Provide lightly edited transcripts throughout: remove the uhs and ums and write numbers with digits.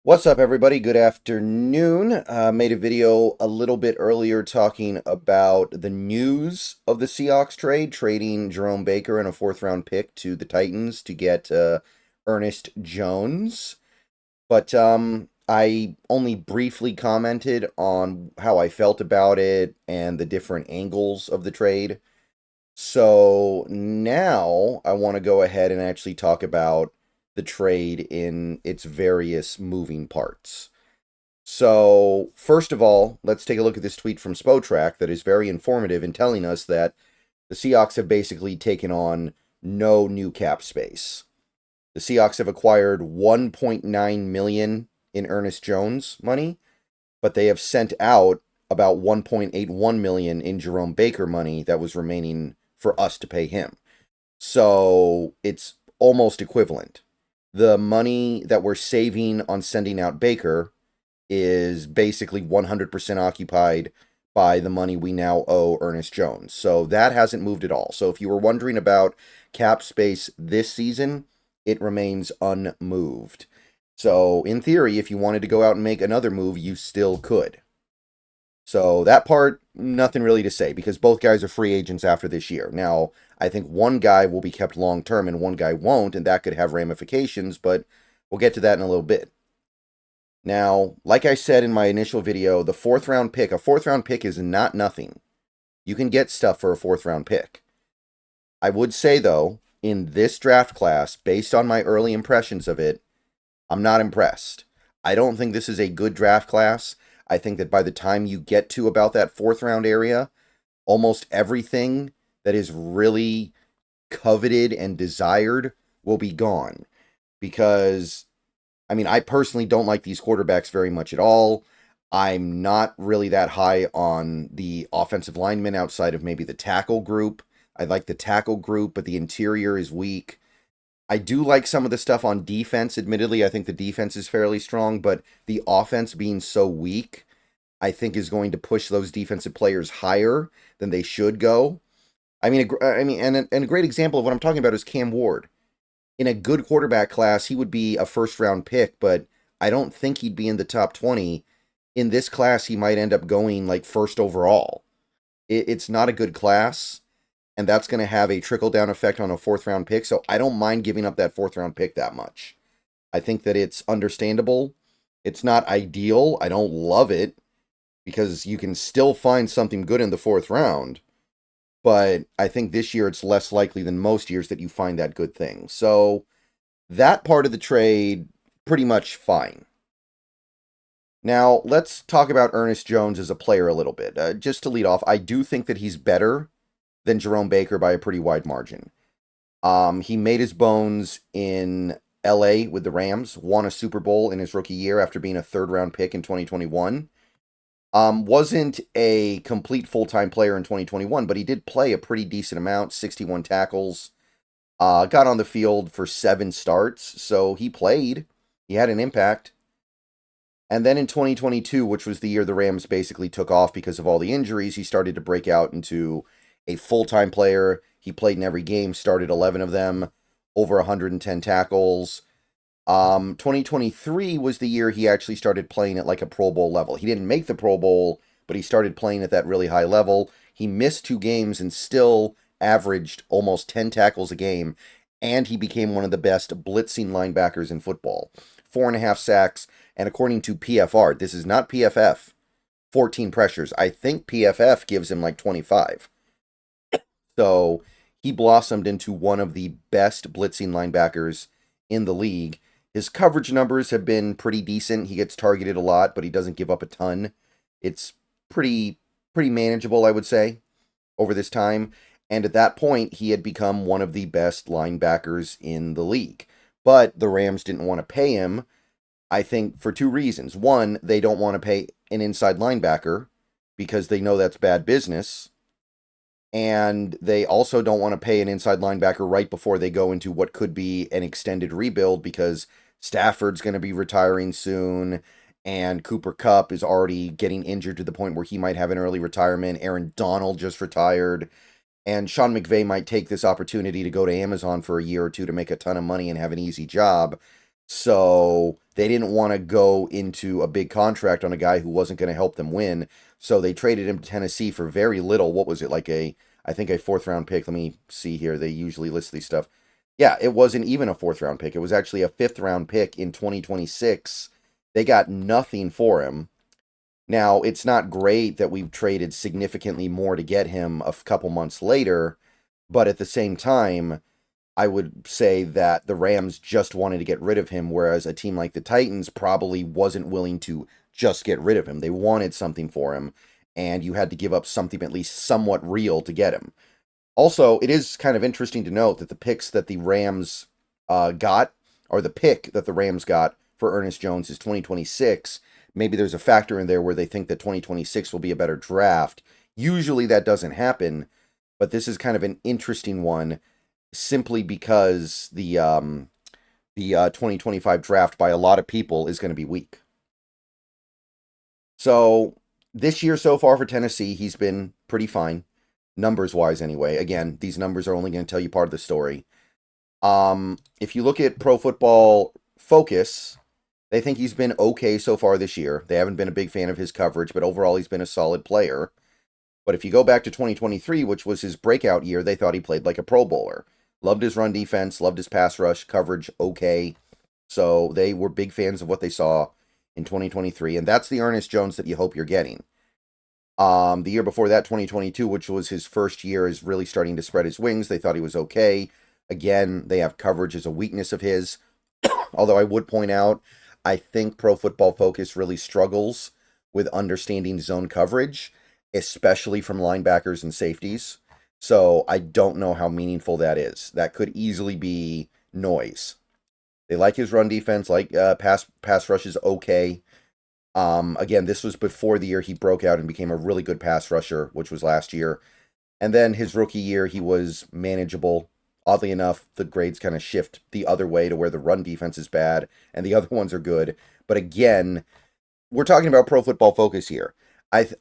What's up, everybody? Good afternoon. Made a video a little bit earlier talking about the news of the Seahawks trade, trading Jerome Baker and a fourth-round pick to the Titans to get Ernest Jones. But I only briefly commented on how I felt about it and the different angles of the trade. So now I want to go ahead and actually talk about the trade in its various moving parts. So, first of all, let's take a look at this tweet from Spotrac that is very informative in telling us that the Seahawks have basically taken on no new cap space. The Seahawks have acquired $1.9 million in Ernest Jones money, but they have sent out about $1.81 million in Jerome Baker money that was remaining for us to pay him. So, it's almost equivalent. The money that we're saving on sending out Baker is basically 100% occupied by the money we now owe Ernest Jones. So that hasn't moved at all. So if you were wondering about cap space this season, it remains unmoved. So in theory, if you wanted to go out and make another move, you still could. So that part, nothing really to say because both guys are free agents after this year. Now, I think one guy will be kept long term and one guy won't, and that could have ramifications, but we'll get to that in a little bit. Now, like I said in my initial video, a fourth round pick is not nothing. You can get stuff for a fourth round pick. I would say, though, in this draft class, based on my early impressions of it, I'm not impressed. I don't think this is a good draft class. I think that by the time you get to about that fourth round area, almost everything that is really coveted and desired will be gone. Because, I personally don't like these quarterbacks very much at all. I'm not really that high on the offensive linemen outside of maybe the tackle group. I like the tackle group, but the interior is weak. I do like some of the stuff on defense. Admittedly, I think the defense is fairly strong, but the offense being so weak, I think is going to push those defensive players higher than they should go. And a great example of what I'm talking about is Cam Ward. In a good quarterback class, he would be a first-round pick, but I don't think he'd be in the top 20. In this class, he might end up going like first overall. It's not a good class, and that's going to have a trickle-down effect on a fourth-round pick, so I don't mind giving up that fourth-round pick that much. I think that it's understandable. It's not ideal. I don't love it, because you can still find something good in the fourth round, but I think this year it's less likely than most years that you find that good thing. So that part of the trade, pretty much fine. Now, let's talk about Ernest Jones as a player a little bit. Just to lead off, I do think that he's better than Jerome Baker by a pretty wide margin. He made his bones in LA with the Rams, won a Super Bowl in his rookie year after being a third-round pick in 2021. Wasn't a complete full-time player in 2021, but he did play a pretty decent amount, 61 tackles. Got on the field for 7 starts, so he played. He had an impact. And then in 2022, which was the year the Rams basically took off because of all the injuries, he started to break out into a full-time player. He played in every game, started 11 of them, over 110 tackles. 2023 was the year he actually started playing at like a Pro Bowl level. He didn't make the Pro Bowl, but he started playing at that really high level. He missed 2 games and still averaged almost 10 tackles a game, and he became one of the best blitzing linebackers in football. 4.5 sacks, and according to PFR, this is not PFF, 14 pressures. I think PFF gives him like 25. So he blossomed into one of the best blitzing linebackers in the league. His coverage numbers have been pretty decent. He gets targeted a lot, but he doesn't give up a ton. It's pretty manageable, I would say, over this time. And at that point, he had become one of the best linebackers in the league. But the Rams didn't want to pay him, I think, for 2 reasons. One, they don't want to pay an inside linebacker because they know that's bad business. And they also don't want to pay an inside linebacker right before they go into what could be an extended rebuild because Stafford's going to be retiring soon, and Cooper Kupp is already getting injured to the point where he might have an early retirement. Aaron Donald just retired, and Sean McVay might take this opportunity to go to Amazon for a year or two to make a ton of money and have an easy job. So they didn't want to go into a big contract on a guy who wasn't going to help them win. So they traded him to Tennessee for very little. What was it? I think a fourth round pick. Let me see here. They usually list these stuff. Yeah, it wasn't even a fourth round pick. It was actually a fifth round pick in 2026. They got nothing for him. Now, it's not great that we've traded significantly more to get him a couple months later, but at the same time, I would say that the Rams just wanted to get rid of him, whereas a team like the Titans probably wasn't willing to just get rid of him. They wanted something for him, and you had to give up something at least somewhat real to get him. Also, it is kind of interesting to note that the picks that the Rams got, or the pick that the Rams got for Ernest Jones is 2026. Maybe there's a factor in there where they think that 2026 will be a better draft. Usually that doesn't happen, but this is kind of an interesting one simply because the 2025 draft by a lot of people is going to be weak. So this year so far for Tennessee, he's been pretty fine, numbers-wise anyway. Again, these numbers are only going to tell you part of the story. If you look at Pro Football Focus, they think he's been okay so far this year. They haven't been a big fan of his coverage, but overall he's been a solid player. But if you go back to 2023, which was his breakout year, they thought he played like a Pro Bowler. Loved his run defense, loved his pass rush, coverage okay. So they were big fans of what they saw in 2023, and that's the Ernest Jones that you hope you're getting. The year before that, 2022, which was his first year, is really starting to spread his wings. They thought he was okay. Again, they have coverage as a weakness of his. Although I would point out, I think Pro Football Focus really struggles with understanding zone coverage, especially from linebackers and safeties. So I don't know how meaningful that is. That could easily be noise. They like his run defense, like pass rush is okay. Again, this was before the year he broke out and became a really good pass rusher, which was last year. And then his rookie year, he was manageable. Oddly enough, the grades kind of shift the other way to where the run defense is bad and the other ones are good. But again, we're talking about Pro Football Focus here.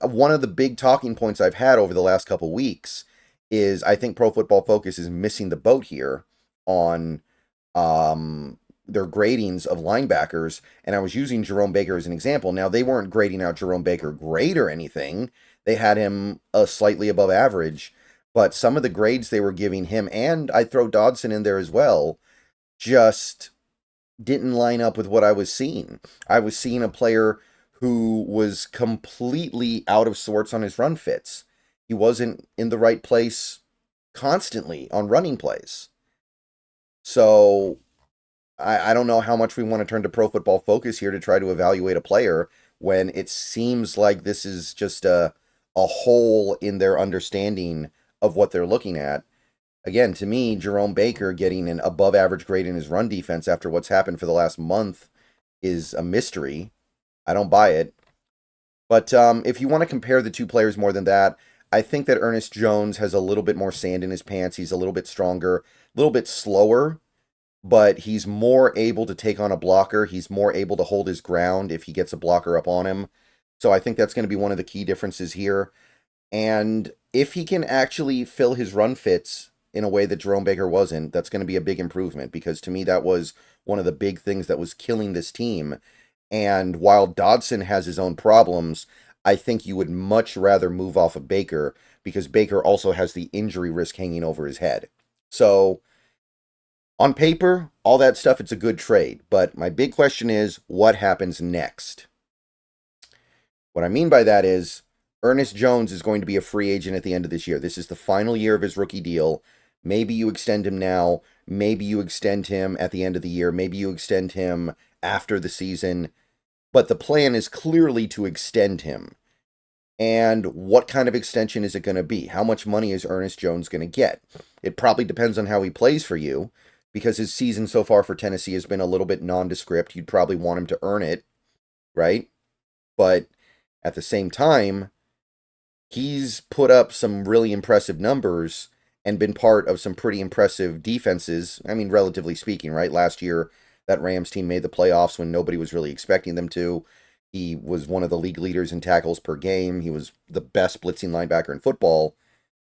One of the big talking points I've had over the last couple weeks is I think Pro Football Focus is missing the boat here on their gradings of linebackers, and I was using Jerome Baker as an example. Now, they weren't grading out Jerome Baker great or anything. They had him slightly above average, but some of the grades they were giving him, and I'd throw Dodson in there as well, just didn't line up with what I was seeing. I was seeing a player who was completely out of sorts on his run fits. He wasn't in the right place constantly on running plays. So I don't know how much we want to turn to Pro Football Focus here to try to evaluate a player when it seems like this is just a hole in their understanding of what they're looking at. Again, to me, Jerome Baker getting an above average grade in his run defense after what's happened for the last month is a mystery. I don't buy it. But if you want to compare the two players more than that, I think that Ernest Jones has a little bit more sand in his pants. He's a little bit stronger, a little bit slower, but he's more able to take on a blocker. He's more able to hold his ground if he gets a blocker up on him. So I think that's going to be one of the key differences here. And if he can actually fill his run fits in a way that Jerome Baker wasn't, that's going to be a big improvement, because to me that was one of the big things that was killing this team. And while Dodson has his own problems, I think you would much rather move off of Baker, because Baker also has the injury risk hanging over his head. So on paper, all that stuff, it's a good trade. But my big question is, what happens next? What I mean by that is, Ernest Jones is going to be a free agent at the end of this year. This is the final year of his rookie deal. Maybe you extend him now. Maybe you extend him at the end of the year. Maybe you extend him after the season. But the plan is clearly to extend him. And what kind of extension is it going to be? How much money is Ernest Jones going to get? It probably depends on how he plays for you, because his season so far for Tennessee has been a little bit nondescript. You'd probably want him to earn it, right? But at the same time, he's put up some really impressive numbers and been part of some pretty impressive defenses. I mean, relatively speaking, right? Last year, that Rams team made the playoffs when nobody was really expecting them to. He was one of the league leaders in tackles per game. He was the best blitzing linebacker in football.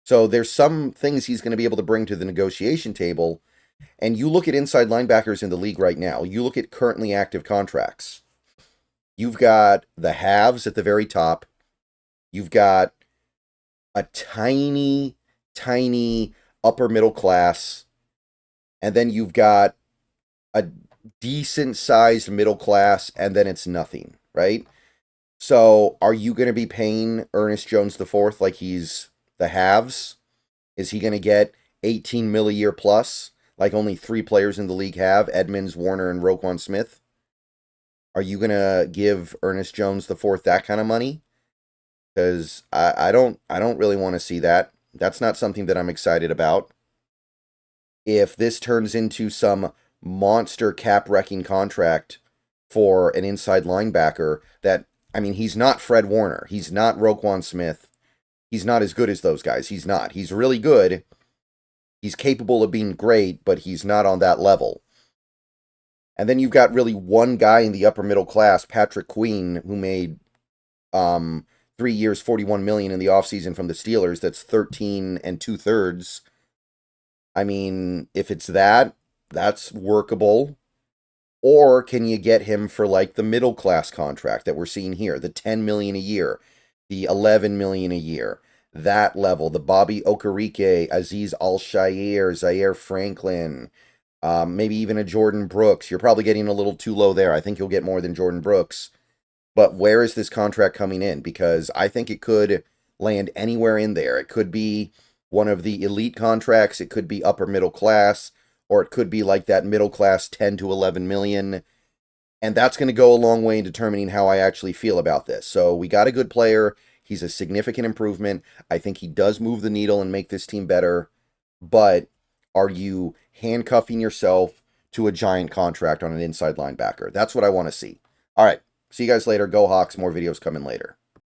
So there's some things he's going to be able to bring to the negotiation table, And you look at inside linebackers in the league right now, you look at currently active contracts. You've got the halves at the very top. You've got a tiny, tiny upper middle class. And then you've got a decent sized middle class, and then it's nothing, right? So are you going to be paying Ernest Jones IV like he's the halves? Is he going to get 18 mil a year plus, like only 3 players in the league have, Edmonds, Warner, and Roquan Smith? Are you going to give Ernest Jones IV that kind of money? Because I don't really want to see that. That's not something that I'm excited about. If this turns into some monster cap wrecking contract for an inside linebacker that, I mean, he's not Fred Warner. He's not Roquan Smith. He's not as good as those guys. He's not. He's really good. He's capable of being great, but he's not on that level. And then you've got really one guy in the upper middle class, Patrick Queen, who made 3 years, $41 million in the offseason from the Steelers. That's 13 2/3. I mean, if it's that, that's workable. Or can you get him for like the middle class contract that we're seeing here, the 10 million a year, the 11 million a year, that level, the Bobby Okereke, Aziz Al-Shaair, Zaire Franklin, maybe even a Jordan Brooks. You're probably getting a little too low there. I think you'll get more than Jordan Brooks. But where is this contract coming in? Because I think it could land anywhere in there. It could be one of the elite contracts. It could be upper middle class. Or it could be like that middle class 10 to 11 million. And that's going to go a long way in determining how I actually feel about this. So we got a good player. He's a significant improvement. I think he does move the needle and make this team better. But are you handcuffing yourself to a giant contract on an inside linebacker? That's what I want to see. All right. See you guys later. Go Hawks. More videos coming later.